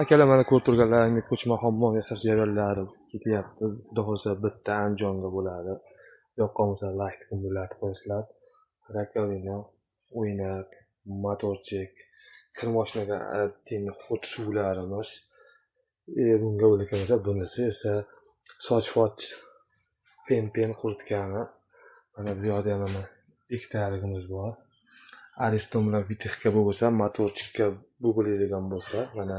Akalar mana ko'rib turganlaringdek ko'chma hammom yasash jarayonlari ketyapti. Xudo xohlasa bitta andijonga bo'ladi. Yoqqa bo'lsa layk bo'ladi qo'yishlar. Rakovina, o'ynak, motorchik, kirmoshinaga teng xud suvlarimiz. Bunga o'lakamiz. Bunisi esa soch pen quritkani. Mana bu yerda mana ikkitaligimiz bor. Ariston bilan vitexga bo'lsa, motorchikka bu bo'ladigan bo'lsa, mana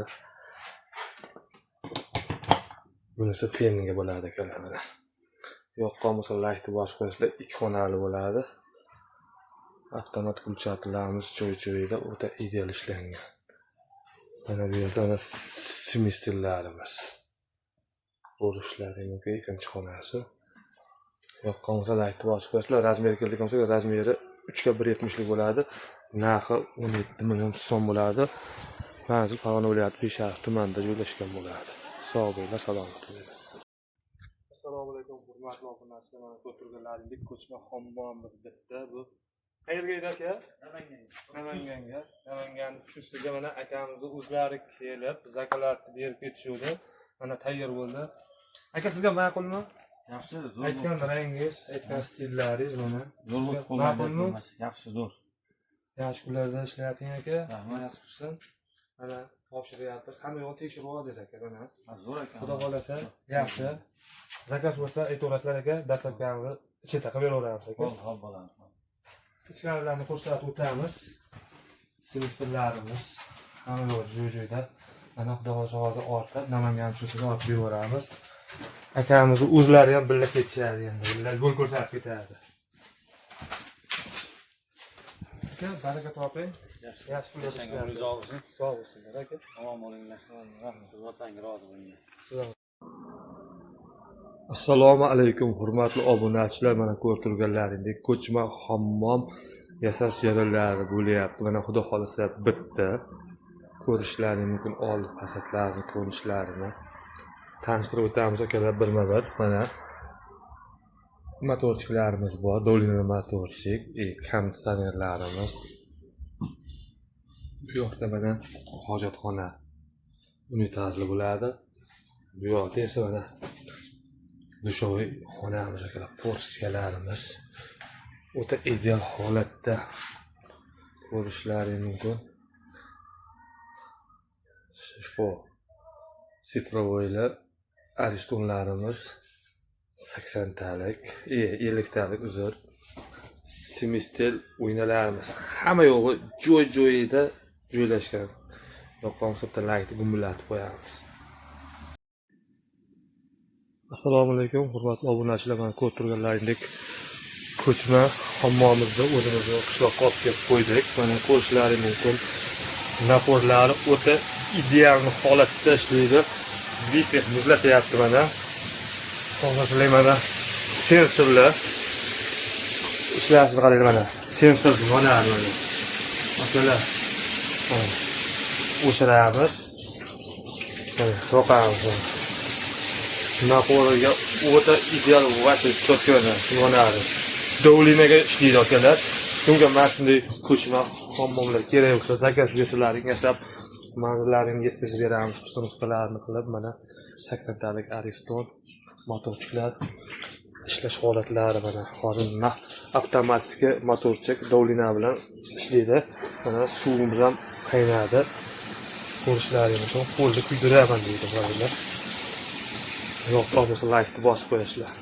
bunisi fenga bo'ladi akalar mana. Yoqqa bo'lsa laytni bosib qo'yasizlar, ikki xonali bo'ladi. Avtomat ключатlarimiz joy-joyida o'ta ideal ishlangan. Mana bu yerda simistillarimiz. Bo'rishlari mumkin ikkinchi xonasi. Yoqqa bo'lsa laytni bosib qo'yasizlar, razmeri keladigan bo'lsa, razmeri 3x1.70lik bo'ladi. Narxi 17 million so'm bo'ladi. Manzil Farg'ona viloyati Beshariq tumanida joylashgan bo'ladi. Sog' bo'linglar, salomat bo'linglar. Assalomu alaykum, hurmatli obunachilar. Mana ko'rib turganlaringdek ko'chma hammomimiz bitta. Bu qayerga edi aka? Namanganga. Namangan Chustga mana akamizni o'zlari kelib, zakalatni berib ketishdi. Mana tayyor bo'ldi. Aka sizga ma'qulmi? Yaxshi, zo'r. Aytgan rangingiz, aytgan stillaringiz mana. Ma'qulmi? Yaxshi, zo'r. Yaxshi kunlarda ishlayapting aka. Rahmat qilsin. Mana topshiryapmiz. Hamma yo'q tekshirib olasiz aka mana. Zo'r aka. Xudo xolasa, yaxshi. Zakaz bo'lsa aytaverasizlar aka, dastlabkini ichida qilib beraveramiz aka. Xo'p, bo'ladi. Ichkarilarni ko'rsatib o'tamiz. Semestrlarimiz hamma yo'q joy-joyda. Mana xudo xolasa hozir ortda Namangan Chustga olib beraveramiz. Akamizni o'zlari ham birga ketishadi endi. Ular yo'l ko'rsatib ketadi. Aka, baraka toping. Yaxshi kunlar ishlayapti. Sog' bo'lsinlar aka. Omon bo'linglar. Rahmat. Vatanga rozi bo'linglar. Assalomu alaykum, hurmatli obunachilar. Mana ko'rib turganlaringdek ko'chma hammom yasash jarayonlari bo'lyapti. Mana xudo xolasa bitta ko'rishlaring mumkin old fasadlarni, ko'rishlarini tanishtirib o'tamiz akalar birma-bir. Mana motorchiklarimiz bor, dolina motorchik, konditsionerlarimiz. Bu yoqda mana hojatxona unitazli bo'ladi. Bu yoqda esa mana dushovoy xonamiz akalar, porsiyalarimiz o'ta ideal holatda ko'rishlaring mumkin. Shifo sifrovoylar, aristonlarimiz 80 talik, 50 talik uzr. Simistel o'ynalarimiz hamma yo'g'i joy-joyida joylashgan. Yoqqan hisobda laytni gumbillatib qo'yamiz. Assalomu alaykum, hurmatli obunachilar. Mana ko'rib turganlaringdek ko'chma hammomimizni o'zimizni qishloqqa olib kelib qo'ydik. Mana ko'rishlaring mumkin. Naporlari o'ta ideal holatda ishlaydi. Vitex muzlatyapti mana. Hozirlik mana sensorlar ishlashini qarang mana. Sensor yonadi mana. Akalar. O'chiramiz. Soqamiz. Naporiga o'ta ideal vaqt cho'tkani yonadi. Dovlinaga ishlaydi akalar. Shunga mana shunday ko'chma hammomlar kerak bo'lsa, zakaz bersalaring yasab manzillarini yetkazib beramiz. Ustunuqlarni qilib mana 80 talik ariston motorchiklar ishlash holatlari mana hozir avtomatik motorchik dovlina bilan ishlaydi. Mana suvimiz ham qaynadi. Ko'rishlaringiz uchun qo'lda kuydiraman deydi bolalar. Yo'q, bo'lmasa laytni bosib qo'yasizlar.